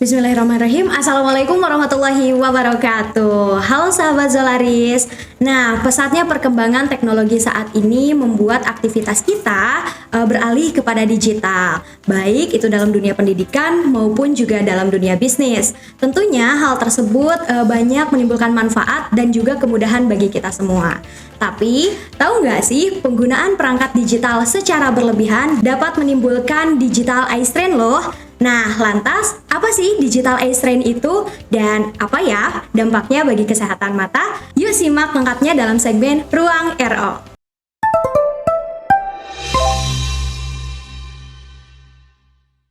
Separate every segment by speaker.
Speaker 1: Bismillahirrahmanirrahim. Assalamualaikum warahmatullahi wabarakatuh. Halo sahabat Zolaris. Nah, pesatnya perkembangan teknologi saat ini membuat aktivitas kita beralih kepada digital, baik itu dalam dunia pendidikan maupun juga dalam dunia bisnis. Tentunya hal tersebut banyak menimbulkan manfaat dan juga kemudahan bagi kita semua. Tapi, tahu nggak sih, penggunaan perangkat digital secara berlebihan dapat menimbulkan digital eye strain loh. Nah, lantas apa sih digital eye strain itu dan apa ya dampaknya bagi kesehatan mata? Yuk simak lengkapnya dalam segmen Ruang RO.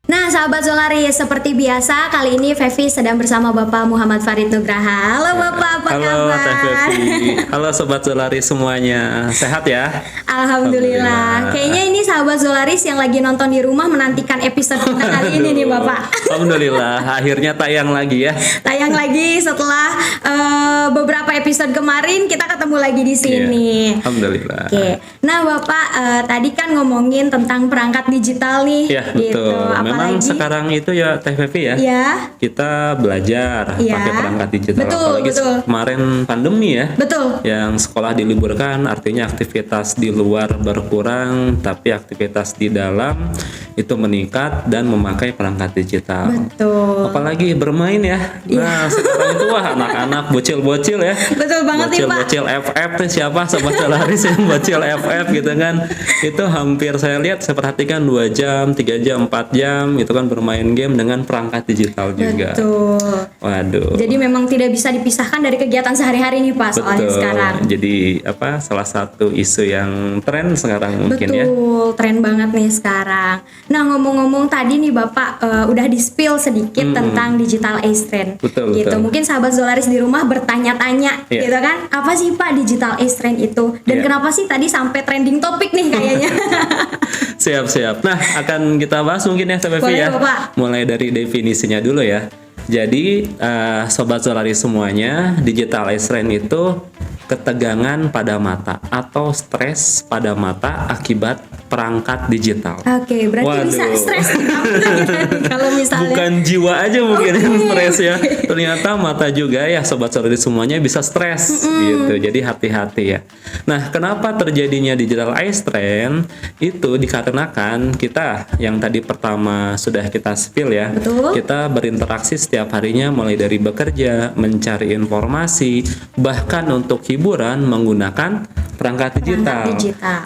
Speaker 1: Nah, sahabat Zolaris, seperti biasa kali ini Fevi sedang bersama Bapak Muhammad Farid Nugraha. Halo Bapak, apa kabar?
Speaker 2: Halo Teh Fevi. Halo Sobat Zolaris semuanya. Sehat ya?
Speaker 1: Alhamdulillah. Kayaknya ini sahabat Zolaris yang lagi nonton di rumah menantikan episode kita kali ini nih Bapak.
Speaker 2: Alhamdulillah, akhirnya tayang lagi ya.
Speaker 1: Tayang lagi setelah beberapa episode kemarin kita ketemu lagi di sini.
Speaker 2: Iya, alhamdulillah.
Speaker 1: Oke. Nah Bapak, tadi kan ngomongin tentang perangkat digital nih.
Speaker 2: Iya,
Speaker 1: gitu.
Speaker 2: betul. Memang sekarang itu ya Teh Fevi ya.
Speaker 1: Iya.
Speaker 2: Kita belajar
Speaker 1: Iya.
Speaker 2: pakai perangkat digital.
Speaker 1: Betul,
Speaker 2: Apalagi
Speaker 1: betul.
Speaker 2: kemarin pandemi ya.
Speaker 1: Betul.
Speaker 2: Yang sekolah diliburkan, artinya aktivitas di luar berkurang, tapi aktivitas di dalam itu meningkat dan memakai perangkat digital.
Speaker 1: Betul.
Speaker 2: Apalagi bermain ya. Nah, sekarang itu wah anak-anak bocil-bocil ya.
Speaker 1: Betul banget nih Pak.
Speaker 2: Bocil-bocil FF tuh siapa Sobat Zolaris yang bocil FF gitu kan. Itu hampir saya lihat, saya perhatikan 2 jam, 3 jam, 4 jam itu kan bermain game dengan perangkat digital juga.
Speaker 1: Betul.
Speaker 2: Waduh.
Speaker 1: Jadi memang tidak bisa dipisahkan dari kegiatan sehari-hari nih Pak soalnya
Speaker 2: Betul.
Speaker 1: sekarang.
Speaker 2: Jadi salah satu isu yang tren sekarang mungkin ya.
Speaker 1: Betul, tren banget nih sekarang. Nah ngomong-ngomong tadi nih Bapak udah di-spill sedikit tentang digital eye strain.
Speaker 2: Betul,
Speaker 1: gitu.
Speaker 2: betul.
Speaker 1: Mungkin sahabat Zolaris di rumah bertanya-tanya
Speaker 2: Iya.
Speaker 1: gitu kan, apa sih Pak digital eye strain itu? Dan
Speaker 2: Iya.
Speaker 1: kenapa sih tadi sampai trending topik nih kayaknya?
Speaker 2: Siap-siap. Nah, akan kita bahas mungkin ya TPV
Speaker 1: Boleh,
Speaker 2: ya.
Speaker 1: Bapak.
Speaker 2: Mulai dari definisinya dulu ya. Jadi, Sobat Zolaris semuanya, digital eye strain itu ketegangan pada mata atau stres pada mata akibat perangkat digital.
Speaker 1: Oke, berarti bisa
Speaker 2: Waduh.
Speaker 1: stres nih kalau misalnya.
Speaker 2: Bukan jiwa aja mungkin yang
Speaker 1: Oke.
Speaker 2: stres ya. Ternyata mata juga ya Sobat Zolaris semuanya bisa stres gitu. Jadi hati-hati ya. Nah, kenapa terjadinya digital eye strain? Itu dikarenakan kita yang tadi pertama sudah kita spill ya.
Speaker 1: Betul.
Speaker 2: Kita berinteraksi setiap harinya mulai dari bekerja, mencari informasi, bahkan untuk hiburan menggunakan perangkat digital.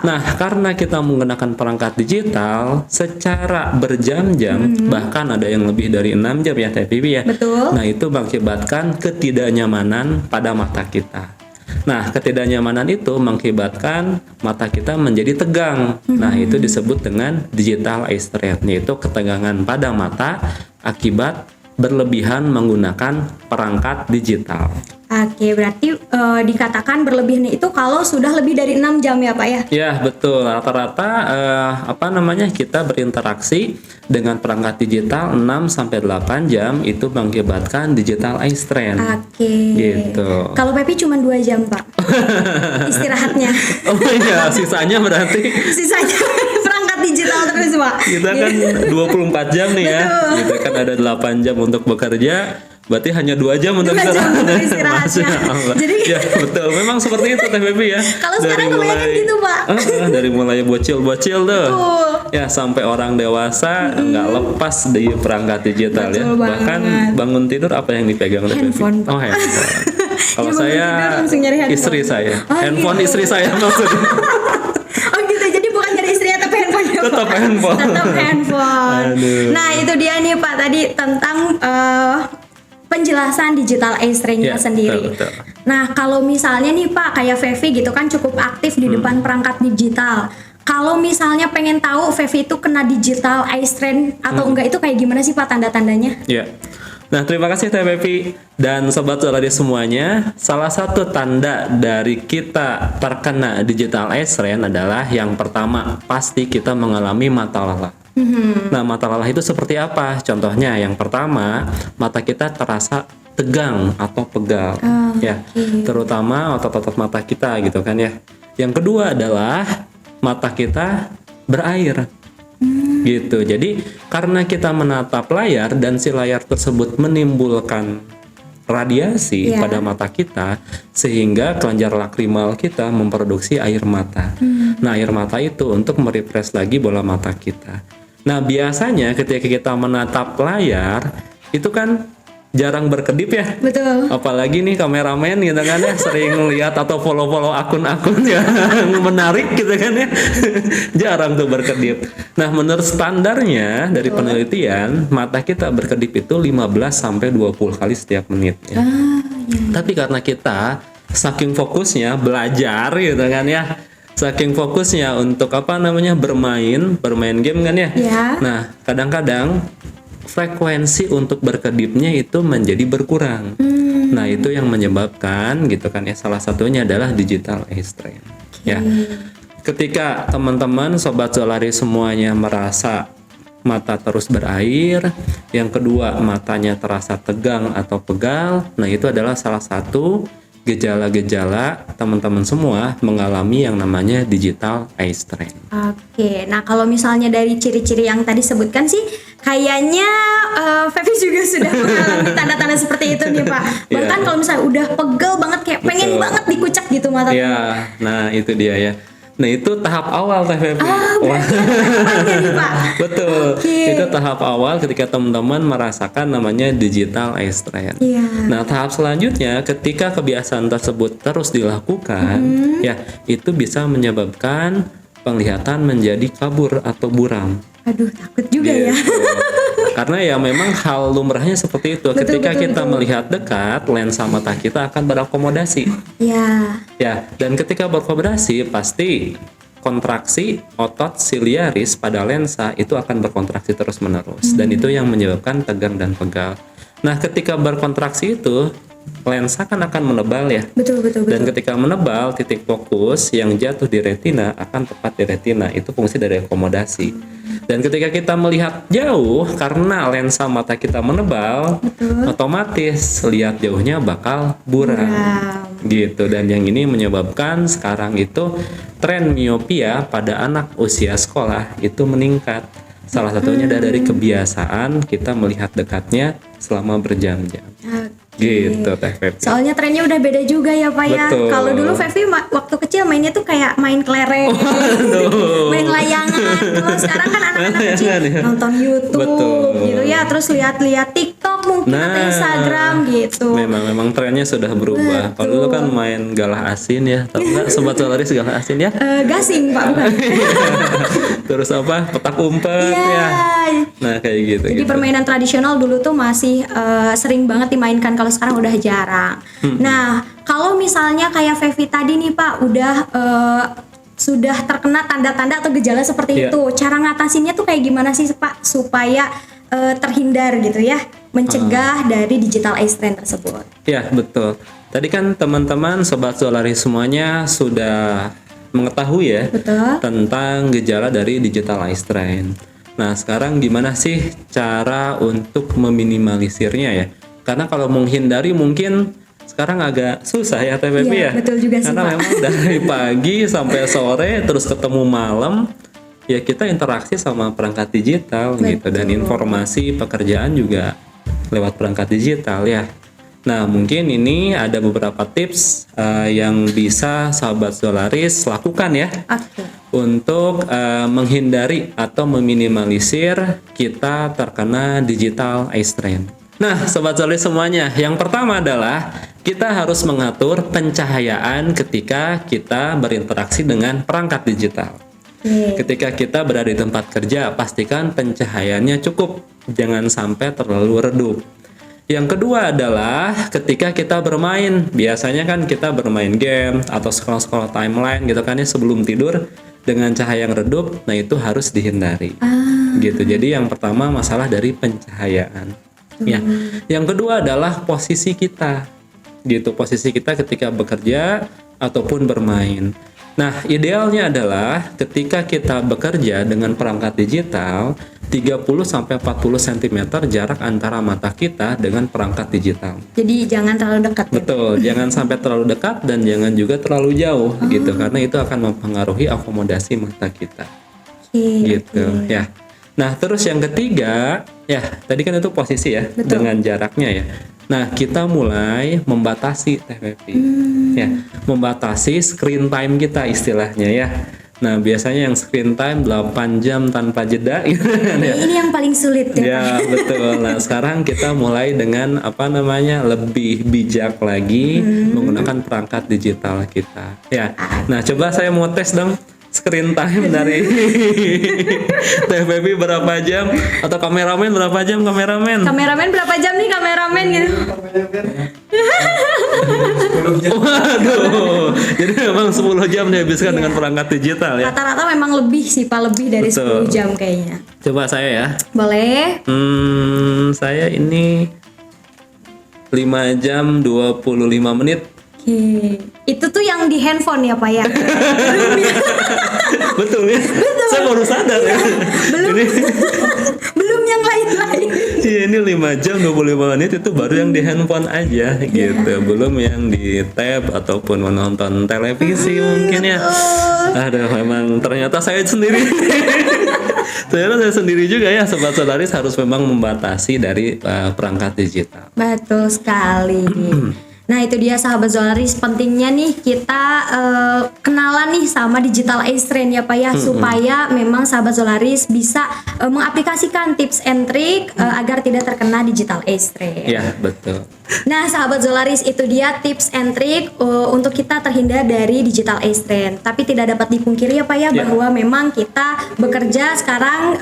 Speaker 2: Nah, karena kita menggunakan perangkat digital secara berjam-jam, bahkan ada yang lebih dari 6 jam ya Teh Vivi ya.
Speaker 1: Betul.
Speaker 2: Nah, itu mengakibatkan ketidaknyamanan pada mata kita. Nah, ketidaknyamanan itu mengakibatkan mata kita menjadi tegang. Nah, itu disebut dengan digital eye strain, yaitu ketegangan pada mata akibat berlebihan menggunakan perangkat digital.
Speaker 1: Oke, berarti dikatakan berlebihan itu kalau sudah lebih dari 6 jam ya Pak ya?
Speaker 2: Ya, betul. Rata-rata kita berinteraksi dengan perangkat digital 6 sampai 8 jam itu mengakibatkan digital eye strain.
Speaker 1: Oke.
Speaker 2: Gitu.
Speaker 1: Kalau Pepi cuma 2 jam Pak istirahatnya.
Speaker 2: Oh iya, sisanya berarti
Speaker 1: Sisanya perangkat digital terus Pak.
Speaker 2: kita kan 24 jam nih ya. Gitu kan ada 8 jam untuk bekerja. Berarti hanya 2 jam untuk
Speaker 1: 2 jam untuk istirahatnya.
Speaker 2: Masya Allah.
Speaker 1: Jadi
Speaker 2: ya betul, memang seperti itu Teh Febi ya.
Speaker 1: Kalau sekarang kebanyakan gitu, Pak.
Speaker 2: Dari mulai bocil-bocil tuh.
Speaker 1: Betul.
Speaker 2: Ya sampai orang dewasa nggak lepas dari perangkat digital ya.
Speaker 1: Betul
Speaker 2: Bahkan
Speaker 1: banget.
Speaker 2: bangun tidur apa yang dipegang Teh Febi?
Speaker 1: Handphone, Pak.
Speaker 2: Oh, handphone. Kalau
Speaker 1: Ya, bangun
Speaker 2: saya
Speaker 1: tidur langsung nyari handphone.
Speaker 2: istri saya.
Speaker 1: Oh,
Speaker 2: Handphone
Speaker 1: gitu.
Speaker 2: istri saya maksudnya.
Speaker 1: Oh gitu, jadi bukan dari istrinya tapi handphonenya Pak.
Speaker 2: Tetap handphone.
Speaker 1: Tetap handphone.
Speaker 2: Aduh.
Speaker 1: Nah itu dia nih Pak tadi tentang penjelasan digital eye strain-nya
Speaker 2: Ya,
Speaker 1: sendiri.
Speaker 2: betul.
Speaker 1: Nah kalau misalnya nih Pak kayak Fevi gitu kan cukup aktif di depan perangkat digital. Kalau misalnya pengen tahu Fevi itu kena digital eye strain atau enggak itu kayak gimana sih Pak tanda-tandanya?
Speaker 2: Ya. Nah, terima kasih Teh Pepi dan Sobat Zolaris semuanya. Salah satu tanda dari kita terkena digital eye strain adalah yang pertama, pasti kita mengalami mata lelah. Nah, mata lelah itu seperti apa? Contohnya, yang pertama, mata kita terasa tegang atau pegal, ya, terutama otot-otot mata kita gitu kan ya. Yang kedua adalah mata kita berair. Gitu. Jadi karena kita menatap layar dan si layar tersebut menimbulkan radiasi pada mata kita, sehingga kelenjar lakrimal kita memproduksi air mata. Nah, air mata itu untuk merefresh lagi bola mata kita. Nah, biasanya ketika kita menatap layar itu kan jarang berkedip ya.
Speaker 1: Betul.
Speaker 2: Apalagi nih kameramen gitu kan ya, sering lihat atau follow akun-akun yang menarik gitu kan ya. Jarang tuh berkedip. Nah, menurut standarnya dari penelitian, mata kita berkedip itu 15 sampai 20 kali setiap menit ya. Tapi karena kita saking fokusnya belajar gitu kan ya. Saking fokusnya untuk bermain game kan ya. Nah, kadang-kadang frekuensi untuk berkedipnya itu menjadi berkurang. Nah, itu yang menyebabkan gitu kan ya, salah satunya adalah digital eye strain. Ya. Ketika teman-teman sobat Zolaris semuanya merasa mata terus berair, yang kedua matanya terasa tegang atau pegal, nah itu adalah salah satu gejala-gejala teman-teman semua mengalami yang namanya digital eye strain.
Speaker 1: Oke, nah kalau misalnya dari ciri-ciri yang tadi sebutkan sih, kayaknya Fevi juga sudah mengalami tanda-tanda seperti itu nih Pak. Bahkan kalau misalnya udah pegel banget, kayak pengen banget dikucek gitu matanya.
Speaker 2: Iya, nah itu dia ya. Nah itu tahap awal Teh Fevi.
Speaker 1: Nih, Pak.
Speaker 2: Betul. Itu tahap awal ketika teman-teman merasakan namanya digital eye strain. Nah tahap selanjutnya ketika kebiasaan tersebut terus dilakukan, ya itu bisa menyebabkan penglihatan menjadi kabur atau buram.
Speaker 1: Aduh, takut juga ya.
Speaker 2: Karena ya memang hal lumrahnya seperti itu. Ketika kita melihat dekat, lensa mata kita akan berakomodasi. Ya, dan ketika berakomodasi pasti kontraksi otot siliaris pada lensa itu akan berkontraksi terus-menerus, dan itu yang menyebabkan tegang dan pegal. Nah, ketika berkontraksi itu lensa kan akan menebal ya.
Speaker 1: Betul.
Speaker 2: Dan ketika menebal, titik fokus yang jatuh di retina akan tepat di retina. Itu fungsi dari akomodasi. Dan ketika kita melihat jauh, karena lensa mata kita menebal, otomatis lihat jauhnya bakal buram. Gitu. Dan yang ini menyebabkan sekarang itu tren miopia pada anak usia sekolah itu meningkat. Salah satunya dari kebiasaan kita melihat dekatnya selama berjam-jam. Gitu Teh Fevi.
Speaker 1: Soalnya trennya udah beda juga ya Pak ya. Kalau dulu Fevi waktu kecil mainnya tuh kayak main kelereng, main layangan. Kalau sekarang kan anak-anak kecil nonton YouTube gitu ya, terus lihat-lihat TikTok mungkin atau Instagram gitu.
Speaker 2: Memang trennya sudah berubah. Kalau dulu kan main galah asin ya, tapi enggak sobat Zolaris galah asin ya?
Speaker 1: Gasing Pak, bukan.
Speaker 2: Terus petak umpet ya. Nah kayak gitu.
Speaker 1: Jadi permainan tradisional dulu tuh masih sering banget dimainkan, kalau sekarang udah jarang. Nah, kalau misalnya kayak Fevi tadi nih Pak, udah sudah terkena tanda-tanda atau gejala seperti itu, cara ngatasinnya tuh kayak gimana sih Pak supaya terhindar gitu ya, mencegah dari digital eye strain tersebut? Ya,
Speaker 2: betul. Tadi kan teman-teman sobat Zolaris semuanya sudah mengetahui ya tentang gejala dari digital eye strain. Nah, sekarang gimana sih cara untuk meminimalisirnya ya? Karena kalau menghindari mungkin sekarang agak susah ya Teh Fevi ya.
Speaker 1: Betul juga sih,
Speaker 2: karena
Speaker 1: Pak.
Speaker 2: memang dari pagi sampai sore terus ketemu malam, ya kita interaksi sama perangkat digital gitu, dan informasi pekerjaan juga lewat perangkat digital ya. Nah, mungkin ini ada beberapa tips yang bisa sahabat Zolaris lakukan ya. Untuk menghindari atau meminimalisir kita terkena digital eye strain. Nah, sobat Zolaris semuanya, yang pertama adalah kita harus mengatur pencahayaan ketika kita berinteraksi dengan perangkat digital. Ketika kita berada di tempat kerja, pastikan pencahayaannya cukup, jangan sampai terlalu redup. Yang kedua adalah ketika kita bermain, biasanya kan kita bermain game atau scroll timeline gitu kan ya sebelum tidur dengan cahaya yang redup, nah itu harus dihindari. Gitu. Jadi yang pertama masalah dari pencahayaan. Ya. Yang kedua adalah posisi kita. Gitu, posisi kita ketika bekerja ataupun bermain. Nah, idealnya adalah ketika kita bekerja dengan perangkat digital, 30-40 cm jarak antara mata kita dengan perangkat digital.
Speaker 1: Jadi jangan terlalu dekat.
Speaker 2: Betul, jangan sampai terlalu dekat dan jangan juga terlalu jauh gitu, karena itu akan mempengaruhi akomodasi mata kita. Gitu ya. Nah, terus yang ketiga, ya tadi kan itu posisi ya,
Speaker 1: Betul.
Speaker 2: dengan jaraknya ya. Nah, kita mulai membatasi Teh Pepi. Ya, membatasi screen time kita istilahnya ya. Nah, biasanya yang screen time 8 jam tanpa jeda gitu kan ya.
Speaker 1: Ini yang paling sulit ya.
Speaker 2: Ya, betul. Nah, sekarang kita mulai dengan lebih bijak lagi menggunakan perangkat digital kita. Ya. Nah, coba saya mau tes dong screen time dari Teh Pepi berapa jam, atau kameramen berapa jam kameramen?
Speaker 1: Kameramen berapa jam nih kameramen gitu?
Speaker 2: Waduh, jadi memang 10 jam dihabiskan dengan perangkat digital ya.
Speaker 1: Rata-rata memang lebih sih Pak, lebih dari
Speaker 2: Betul.
Speaker 1: 10 jam kayaknya.
Speaker 2: Coba saya ya.
Speaker 1: Boleh?
Speaker 2: Saya ini 5 jam 25 menit.
Speaker 1: Oke. Itu tuh yang di handphone ya Pak ya?
Speaker 2: Betul ya? Saya baru sadar ya.
Speaker 1: Belum. Belum yang lain-lain.
Speaker 2: Iya, ini 5 jam 25 menit itu baru yang di handphone aja gitu. Belum yang di tab ataupun menonton televisi mungkin ya. Aduh, memang ternyata saya sendiri. Ternyata saya sendiri juga ya, Sobat Solaris harus memang membatasi dari perangkat digital.
Speaker 1: Betul sekali. Nah itu dia sahabat Solaris, pentingnya nih kita kenalan nih sama digital Ace-Train ya Pak ya, supaya memang sahabat Solaris bisa mengaplikasikan tips and trick agar tidak terkena digital Ace-Train.
Speaker 2: Ya, betul.
Speaker 1: Nah sahabat Solaris, itu dia tips and trick untuk kita terhindar dari digital Ace-Train. Tapi tidak dapat dipungkiri ya Pak ya, bahwa memang kita bekerja sekarang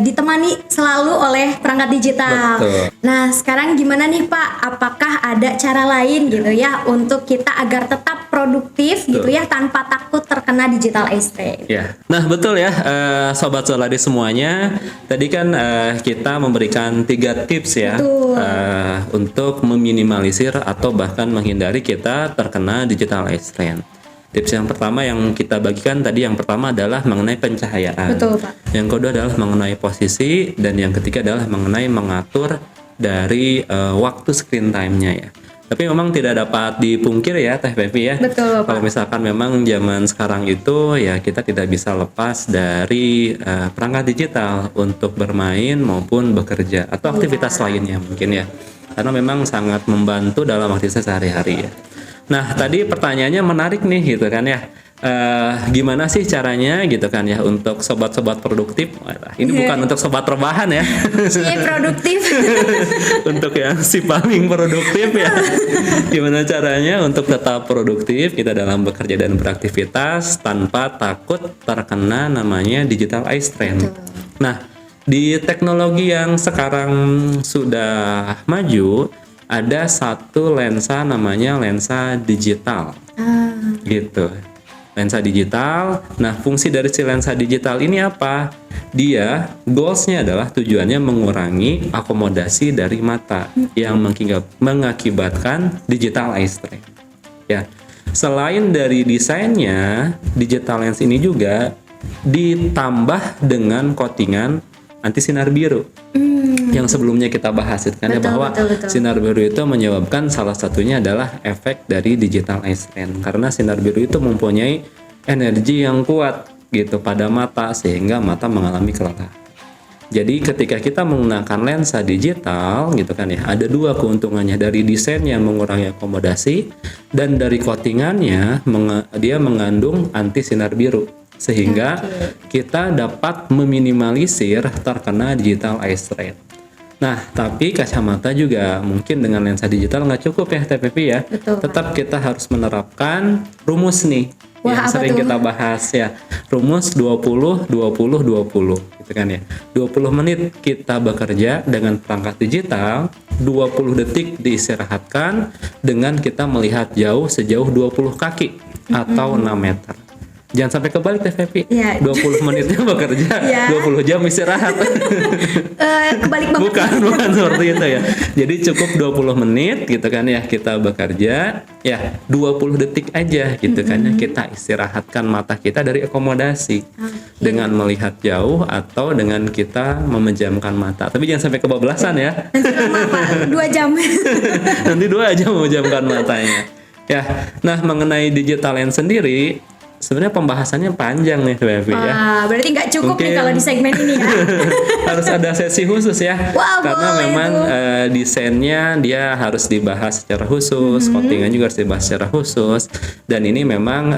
Speaker 1: ditemani selalu oleh perangkat digital.
Speaker 2: Betul.
Speaker 1: Nah sekarang gimana nih Pak, apakah ada cara lain gitu ya untuk kita agar tetap produktif gitu ya tanpa takut terkena digital Ace-Train?
Speaker 2: Ya, nah betul ya, Sobat Solaris semuanya. Tadi kan kita memberikan 3 tips ya untuk meminimalisir atau bahkan menghindari kita terkena digital Ace-Train. Tips yang pertama yang kita bagikan tadi, yang pertama adalah mengenai pencahayaan.
Speaker 1: Betul Pak.
Speaker 2: Yang kedua adalah mengenai posisi, dan yang ketiga adalah mengenai mengatur dari waktu screen time-nya ya. Tapi memang tidak dapat dipungkir ya Teh Pepi ya.
Speaker 1: Betul, Pak.
Speaker 2: Kalau misalkan memang zaman sekarang itu ya kita tidak bisa lepas dari perangkat digital untuk bermain maupun bekerja atau aktivitas lainnya mungkin ya. Karena memang sangat membantu dalam aktivitas sehari-hari ya. Nah, tadi pertanyaannya menarik nih gitu kan ya. Gimana sih caranya gitu kan ya untuk sobat-sobat produktif? Ini bukan untuk sobat rebahan ya.
Speaker 1: Produktif.
Speaker 2: Untuk yang si paling produktif ya. Gimana caranya untuk tetap produktif kita dalam bekerja dan beraktivitas tanpa takut terkena namanya digital Ace-Train. Nah, di teknologi yang sekarang sudah maju, ada satu lensa namanya lensa digital. Gitu. Lensa digital. Nah, fungsi dari si lensa digital ini apa? Dia goalsnya adalah tujuannya mengurangi akomodasi dari mata yang mengakibatkan digital Ace-Train. Ya, selain dari desainnya, digital lens ini juga ditambah dengan coatingan anti sinar biru. Yang sebelumnya kita bahas itu kan ya, bahwa sinar biru itu menyebabkan salah satunya adalah efek dari digital Ace-Train, karena sinar biru itu mempunyai energi yang kuat gitu pada mata sehingga mata mengalami kelelahan. Jadi ketika kita menggunakan lensa digital gitu kan ya, ada 2 keuntungannya, dari desain yang mengurangi akomodasi dan dari coatingannya dia mengandung anti sinar biru sehingga kita dapat meminimalisir terkena digital Ace-Train. Nah, tapi kacamata juga mungkin dengan lensa digital nggak cukup ya TPP ya.
Speaker 1: Betul,
Speaker 2: tetap kita harus menerapkan rumus nih.
Speaker 1: Wah,
Speaker 2: yang sering kita bahas ya. Rumus 20 20 20 gitu kan ya. 20 menit kita bekerja dengan perangkat digital, 20 detik diistirahatkan dengan kita melihat jauh sejauh 20 kaki atau 6 meter. Jangan sampai kebalik TVP.
Speaker 1: Ya.
Speaker 2: 20 menitnya bekerja, 20 jam istirahat.
Speaker 1: Kebalik banget.
Speaker 2: Bukan seperti itu ya. Jadi cukup 20 menit gitu kan ya kita bekerja, ya 20 detik aja gitu kan ya kita istirahatkan mata kita dari akomodasi dengan melihat jauh atau dengan kita memejamkan mata. Tapi jangan sampai kebablasan ya.
Speaker 1: Nanti lama Pak, 2 jam.
Speaker 2: Nanti 2 jam memejamkan matanya. Ya, nah mengenai digital lens sendiri, sebenarnya pembahasannya panjang nih Fevi ya.
Speaker 1: Wah, berarti nggak cukup nih
Speaker 2: Mungkin-
Speaker 1: kalau di segmen ini ya.
Speaker 2: Harus ada sesi khusus ya.
Speaker 1: Wah,
Speaker 2: Karena
Speaker 1: boleh
Speaker 2: memang
Speaker 1: tuh.
Speaker 2: desainnya dia harus dibahas secara khusus, codingan juga harus dibahas secara khusus. Dan ini memang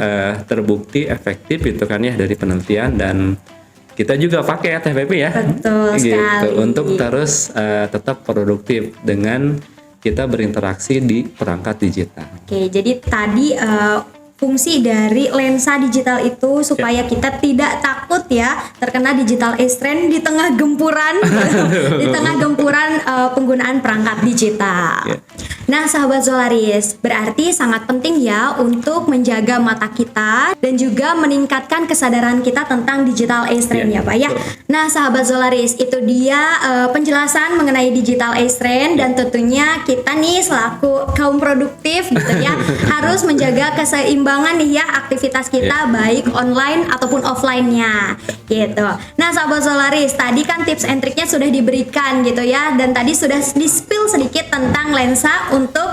Speaker 2: terbukti efektif gitu kan ya dari penelitian, dan kita juga pakai ya TPP ya.
Speaker 1: Betul
Speaker 2: gitu
Speaker 1: sekali.
Speaker 2: untuk terus tetap produktif dengan kita berinteraksi di perangkat digital.
Speaker 1: Oke, jadi tadi fungsi dari lensa digital itu supaya kita tidak takut ya terkena digital age trend di tengah gempuran di tengah gempuran penggunaan perangkat digital.
Speaker 2: Ya.
Speaker 1: Nah, sahabat Zolaris, berarti sangat penting ya untuk menjaga mata kita dan juga meningkatkan kesadaran kita tentang digital age trend ya,
Speaker 2: Ya,
Speaker 1: Pak ya.
Speaker 2: betul.
Speaker 1: Nah, sahabat Zolaris, itu dia penjelasan mengenai digital age trend, dan tentunya kita nih selaku kaum produktif gitu ya harus menjaga keseimbangan nih ya aktivitas kita baik online ataupun offline-nya gitu. Nah, sahabat Zolaris, tadi kan tips and triknya sudah diberikan gitu ya, dan tadi sudah di-spill sedikit tentang lensa untuk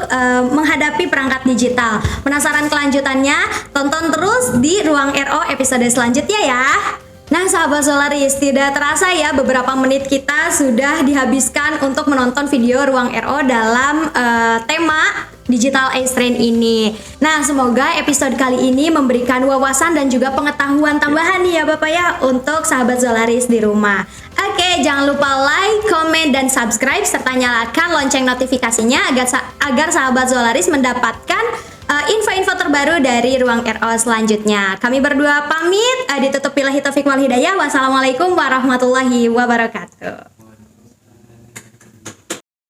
Speaker 1: menghadapi perangkat digital. Penasaran kelanjutannya? Tonton terus di Ruang RO episode selanjutnya ya. Nah, sahabat Zolaris, tidak terasa ya beberapa menit kita sudah dihabiskan untuk menonton video Ruang RO dalam tema Digital Age Trend ini. Nah, semoga episode kali ini memberikan wawasan dan juga pengetahuan tambahan nih ya Bapak ya untuk sahabat Zolaris di rumah. Oke, jangan lupa like, komen, dan subscribe serta nyalakan lonceng notifikasinya agar sahabat Zolaris mendapatkan info-info terbaru dari Ruang RO selanjutnya. Kami berdua pamit, ditutup billahi taufiq wal hidayah. Wassalamualaikum warahmatullahi wabarakatuh.